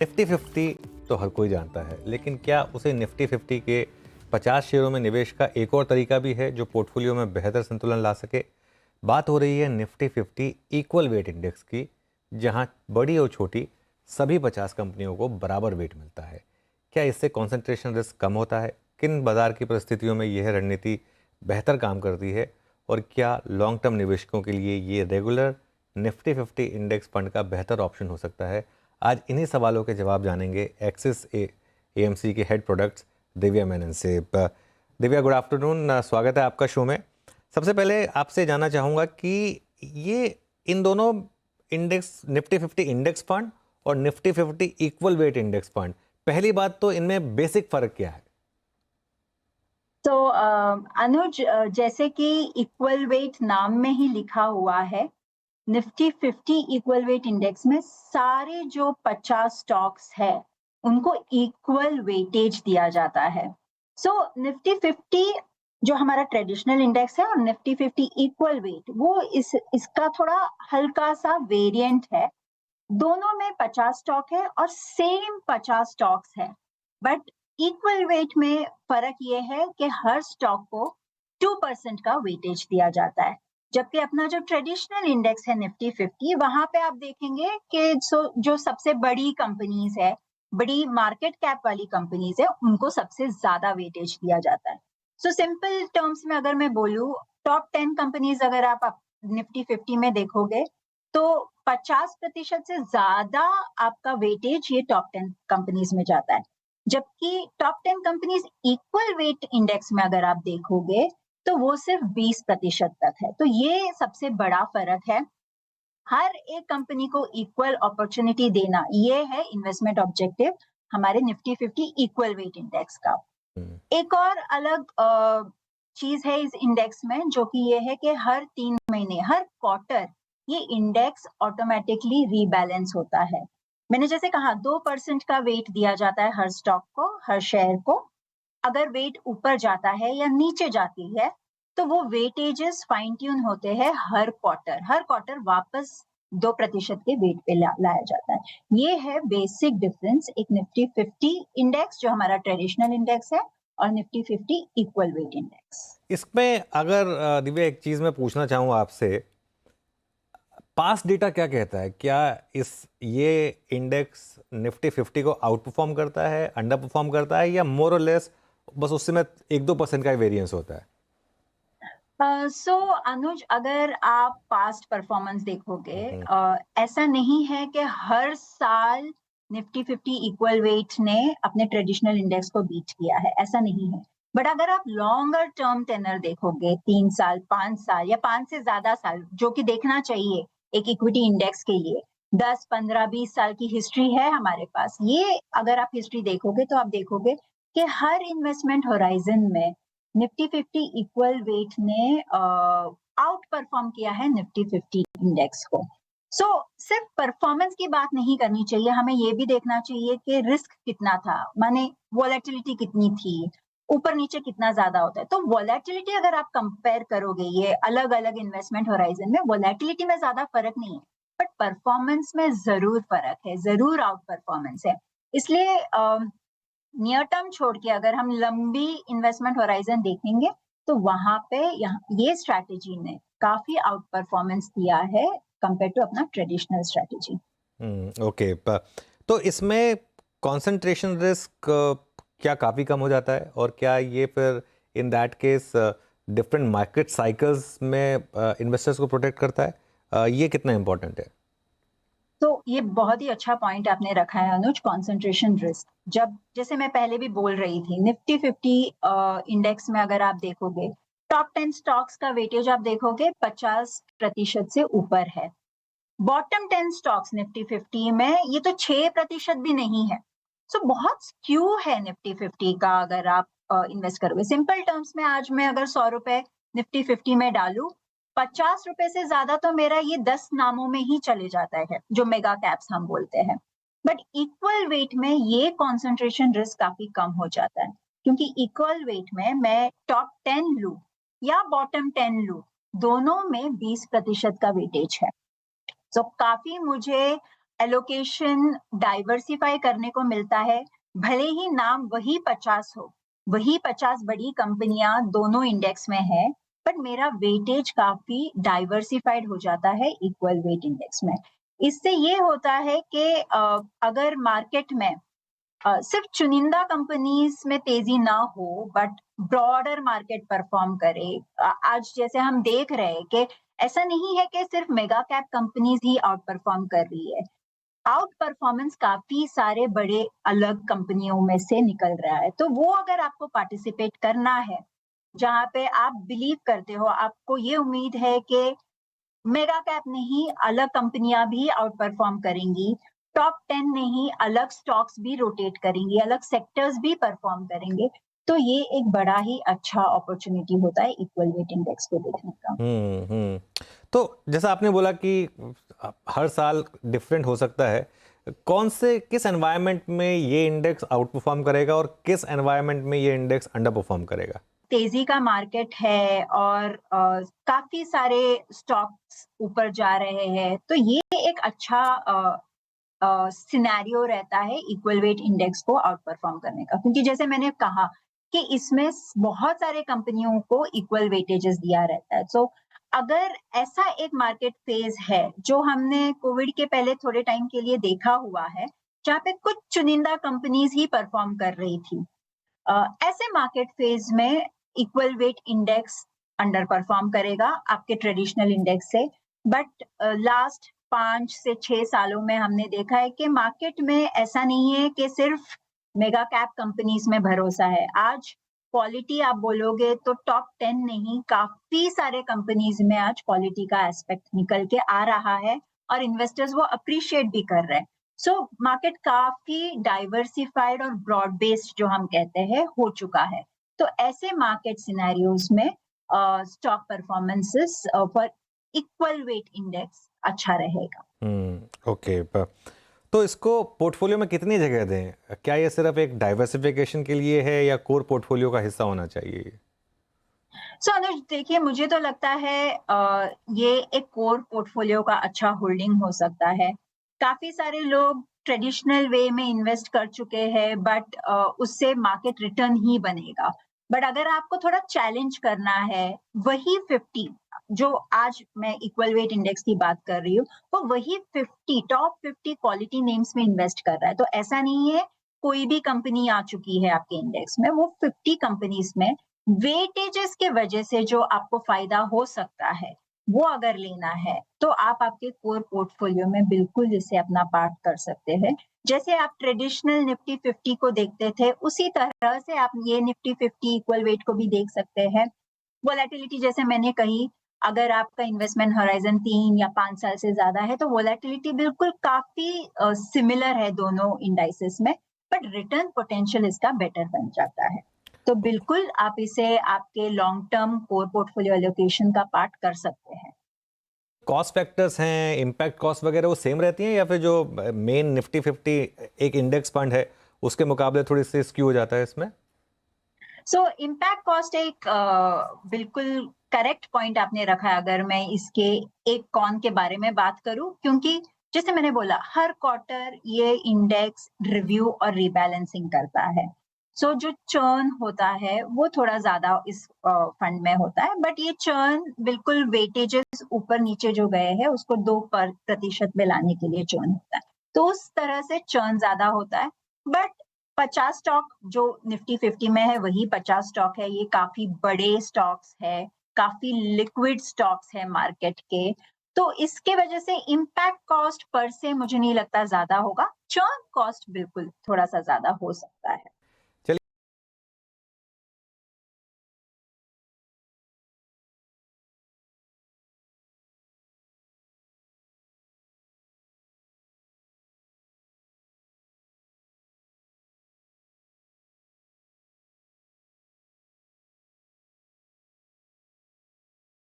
Nifty 50 तो हर कोई जानता है, लेकिन क्या उसे निफ्टी 50 के 50 शेयरों में निवेश का एक और तरीका भी है जो पोर्टफोलियो में बेहतर संतुलन ला सके? बात हो रही है निफ्टी 50 इक्वल वेट इंडेक्स की, जहां बड़ी और छोटी सभी 50 कंपनियों को बराबर वेट मिलता है। क्या इससे कॉन्सेंट्रेशन रिस्क कम होता है? किन बाजार की परिस्थितियों में यह रणनीति बेहतर काम करती है? और क्या लॉन्ग टर्म निवेशकों के लिए ये रेगुलर निफ्टी 50 इंडेक्स फंड का बेहतर ऑप्शन हो सकता है? आज इन्हीं सवालों के जवाब जानेंगे एक्सिस एएमसी के हेड प्रोडक्ट्स दिव्या मेनन से। दिव्या, गुड आफ्टरनून, स्वागत है आपका शो में। सबसे पहले आपसे जानना चाहूँगा कि ये इन दोनों इंडेक्स, निफ्टी 50 इंडेक्स फंड और Nifty 50 equal weight index fund, पहली बात तो इनमें बेसिक फ़र्क क्या है? तो अनुज, जैसे कि इक्वल वेट नाम में ही लिखा हुआ है, निफ्टी 50 इक्वल वेट इंडेक्स में सारे जो 50 स्टॉक्स है उनको इक्वल वेटेज दिया जाता है। सो निफ्टी 50 जो हमारा ट्रेडिशनल इंडेक्स है और निफ्टी 50 इक्वल वेट वो इसका थोड़ा हल्का सा वेरिएंट है। दोनों में 50 स्टॉक है और सेम 50 स्टॉक्स है, बट इक्वल वेट में फर्क ये है कि हर स्टॉक को 2% का वेटेज दिया जाता है। जबकि अपना जो ट्रेडिशनल इंडेक्स है निफ्टी 50, वहां पे आप देखेंगे कि जो सबसे बड़ी कंपनीज है, बड़ी मार्केट कैप वाली कंपनीज है, उनको सबसे ज्यादा वेटेज दिया जाता है। सो सिंपल टर्म्स में अगर मैं बोलूँ, टॉप 10 कंपनीज अगर आप निफ्टी 50 में देखोगे तो 50% से ज्यादा आपका वेटेज ये टॉप 10 कंपनीज में जाता है। जबकि top 10 companies equal weight index में अगर आप देखोगे तो वो सिर्फ 20% तक है। तो ये सबसे बड़ा फर्क है। हर एक कंपनी को इक्वल अपॉर्चुनिटी देना, ये है इन्वेस्टमेंट ऑब्जेक्टिव हमारे निफ्टी 50 इक्वल वेट इंडेक्स का। हम्म, एक और अलग चीज है इस इंडेक्स में, जो कि ये है कि हर 3 महीने, हर क्वार्टर, ये इंडेक्स ऑटोमेटिकली रीबैलेंस होता है। मैंने जैसे कहा 2% का वेट दिया जाता है हर स्टॉक को, हर शेयर को। अगर वेट ऊपर जाता है या नीचे जाती है तो वो वेटेजेस फाइन ट्यून होते हैं हर क्वार्टर वापस 2% के वेट पे लाया जाता है। ये है बेसिक डिफरेंस एक निफ्टी 50 इंडेक्स जो हमारा ट्रेडिशनल इंडेक्स है और निफ्टी 50 इक्वल वेट इंडेक्स। इसमें अगर दिव्या एक चीज़ मैं पूछना चाहूँ आपसे, पास्ट डेटा क्या कहता है? क्या इस ये इंडेक्स निफ्टी 50 को आउट परफॉर्म करता है, अंडर परफॉर्म करता है, या मोर और लेस बस उससे में 1-2% का ही वेरिएंस होता है? सो अनुज, अगर आप पास्ट परफॉर्मेंस देखोगे, हम्म, ऐसा नहीं है कि हर साल निफ्टी 50 इक्वल वेट ने अपने ट्रेडिशनल इंडेक्स को बीट किया है, ऐसा नहीं है। बट अगर आप लॉन्गर टर्म टेनर देखोगे, 3 साल, 5 साल या 5 से ज्यादा साल, जो कि देखना चाहिए एक इक्विटी इंडेक्स के लिए, 10, 15, 20 साल की हिस्ट्री है हमारे पास। ये अगर आप हिस्ट्री देखोगे तो आप देखोगे कि हर इन्वेस्टमेंट होराइजन में निफ्टी 50 इक्वल वेट ने आउट परफॉर्म किया है निफ्टी 50 इंडेक्स को। सो सिर्फ परफॉर्मेंस की बात नहीं करनी चाहिए, हमें ये भी देखना चाहिए कि रिस्क कितना था, माने वॉलेटिलिटी कितनी थी, ऊपर नीचे कितना ज्यादा होता है। तो वॉलेटिलिटी अगर आप कंपेयर करोगे, ये अलग अलग इन्वेस्टमेंट होराइजन में वॉलेटिलिटी में ज्यादा फर्क नहीं है, बट परफॉर्मेंस में जरूर फर्क है, जरूर आउट परफॉर्मेंस है। इसलिए नियर टर्म छोड़ के अगर हम लंबी इन्वेस्टमेंट होराइजन देखेंगे तो वहां पे ये स्ट्रैटेजी ने काफी आउट परफॉर्मेंस दिया है कंपेयर टू अपना ट्रेडिशनल स्ट्रैटेजी। ओके। तो इसमें कंसंट्रेशन रिस्क क्या काफ़ी कम हो जाता है? और क्या ये फिर in that case different market cycles में इन्वेस्टर्स को प्रोटेक्ट करता है? ये कितना इम्पोर्टेंट है? तो ये बहुत ही अच्छा पॉइंट आपने रखा है अनुज, कंसंट्रेशन रिस्क। जब जैसे मैं पहले भी बोल रही थी, निफ्टी 50 इंडेक्स में अगर आप देखोगे, टॉप 10 स्टॉक्स का वेटेज आप देखोगे 50% से ऊपर है। बॉटम 10 स्टॉक्स निफ्टी 50 में ये तो 6% भी नहीं है। सो बहुत स्क्यू है निफ्टी 50 का अगर आप इन्वेस्ट करोगे। सिंपल टर्म्स में आज मैं अगर 100 रुपए निफ्टी 50 में डालू, 50 रुपए से ज्यादा तो मेरा ये 10 नामों में ही चले जाता है, जो मेगा कैप्स हम बोलते हैं। बट इक्वल वेट में ये कॉन्सेंट्रेशन रिस्क काफी कम हो जाता है, क्योंकि इक्वल वेट में मैं टॉप 10 लू या बॉटम 10 लू, दोनों में 20% का वेटेज है। काफी मुझे एलोकेशन डाइवर्सिफाई करने को मिलता है, भले ही नाम वही 50 हो, वही 50 बड़ी कंपनियां दोनों इंडेक्स में है, बट मेरा वेटेज काफी डाइवर्सिफाइड हो जाता है इक्वल वेट इंडेक्स में। इससे ये होता है कि अगर मार्केट में सिर्फ चुनिंदा कंपनीज में तेजी ना हो बट ब्रॉडर मार्केट परफॉर्म करे। आज जैसे हम देख रहे हैं कि ऐसा नहीं है कि सिर्फ मेगा कैप कंपनीज ही आउट परफॉर्म कर रही है, आउट परफॉर्मेंस काफी सारे बड़े अलग कंपनियों में से निकल रहा है। तो वो अगर आपको पार्टिसिपेट करना है जहां पे आप बिलीव करते हो, आपको ये उम्मीद है कि मेगा कैप नहीं अलग कंपनियां भी आउट परफॉर्म करेंगी, टॉप 10 नहीं अलग स्टॉक्स भी रोटेट करेंगी, अलग सेक्टर्स भी परफॉर्म करेंगे, तो ये एक बड़ा ही अच्छा अपॉर्चुनिटी होता है इक्वल वेट इंडेक्स को देखने का। तो जैसा आपने बोला कि हर साल डिफरेंट हो सकता है, कौन से किस एनवायरनमेंट में ये इंडेक्स आउट परफॉर्म करेगा और किस एनवायरनमेंट में ये इंडेक्स अंडर परफॉर्म करेगा? तेजी का मार्केट है और काफी सारे स्टॉक्स ऊपर जा रहे हैं, तो ये एक अच्छा सिनेरियो रहता है इक्वल वेट इंडेक्स को आउट परफॉर्म करने का, क्योंकि जैसे मैंने कहा कि इसमें बहुत सारे कंपनियों को इक्वल वेटेजेस दिया रहता है। सो अगर ऐसा एक मार्केट फेज है जो हमने कोविड के पहले थोड़े टाइम के लिए देखा हुआ है, जहाँ पे कुछ चुनिंदा कंपनीज ही परफॉर्म कर रही थी, ऐसे मार्केट फेज में equal weight index under perform करेगा आपके ट्रेडिशनल इंडेक्स से। बट लास्ट 5 से 6 सालों में हमने देखा है कि मार्केट में ऐसा नहीं है कि सिर्फ मेगा कैप कंपनीज में भरोसा है। आज क्वालिटी आप बोलोगे तो टॉप 10 नहीं, काफी सारे कंपनीज में आज क्वालिटी का एस्पेक्ट निकल के आ रहा है और इन्वेस्टर्स वो अप्रिशिएट भी कर रहे हैं। सो मार्केट काफी डाइवर्सिफाइड और ब्रॉड बेस्ड जो हम कहते हैं हो चुका है। तो ऐसे मार्केट सिनेरियोज में stock performances for equal weight index अच्छा रहेगा। ओके, तो इसको पोर्टफोलियो में कितनी जगह दें? क्या ये सिर्फ एक डाइवर्सिफिकेशन के लिए है या कोर पोर्टफोलियो का हिस्सा होना चाहिए? सो अनुज देखिए, मुझे तो लगता है ये एक कोर पोर्टफोलियो का अच्छा होल्डिंग हो सकता है। काफी सारे लोग ट्रेडिशनल वे में इन्वेस्ट कर चुके हैं, बट उससे मार्केट रिटर्न ही बनेगा। बट अगर आपको थोड़ा चैलेंज करना है, वही 50 जो आज मैं इक्वल वेट इंडेक्स की बात कर रही हूँ, वो वही 50 टॉप 50 क्वालिटी नेम्स में इन्वेस्ट कर रहा है। तो ऐसा नहीं है कोई भी कंपनी आ चुकी है आपके इंडेक्स में, वो 50 कंपनीज में वेटेजेस के वजह से जो आपको फायदा हो सकता है, वो अगर लेना है तो आप आपके कोर पोर्टफोलियो में बिल्कुल इसे अपना पार्ट कर सकते हैं। जैसे आप ट्रेडिशनल निफ्टी 50 को देखते थे, उसी तरह से आप ये निफ्टी 50 इक्वल वेट को भी देख सकते हैं। वोलेटिलिटी जैसे मैंने कही, अगर आपका इन्वेस्टमेंट होराइजन 3 या 5 साल से ज्यादा है तो वोलेटिलिटी बिल्कुल काफी सिमिलर है दोनों इंडाइसेस में, बट रिटर्न पोटेंशियल इसका बेटर बन जाता है। तो बिल्कुल आप इसे आपके long term core portfolio allocation का पार्ट कर सकते हैं। कॉस्ट फैक्टर्स हैं, इम्पैक्ट कॉस्ट वगैरह वो सेम रहती हैं या फिर जो मेन निफ्टी 50 एक इंडेक्स फंड है उसके मुकाबले थोड़ी सी स्क्यू हो जाता है इसमें? सो इम्पैक्ट कॉस्ट एक बिल्कुल करेक्ट पॉइंट आपने रखा है अगर मैं इसके एक कॉन के बारे में बात करूं, क्योंकि जैसे मैंने बोला हर क्वार्टर ये इंडेक्स रिव्यू और रीबैलेंसिंग करता है। सो जो चर्न होता है वो थोड़ा ज्यादा इस फंड में होता है, बट ये चर्न बिल्कुल वेटेजेस ऊपर नीचे जो गए हैं उसको 2% में लाने के लिए चर्न होता है, तो उस तरह से चर्न ज्यादा होता है। बट 50 स्टॉक जो निफ्टी 50 में है वही 50 स्टॉक है, ये काफी बड़े स्टॉक्स है, काफी लिक्विड स्टॉक्स है मार्केट के, तो इसके वजह से इम्पैक्ट कॉस्ट पर से मुझे नहीं लगता ज्यादा होगा, चर्न कॉस्ट बिल्कुल थोड़ा सा ज्यादा हो सकता है।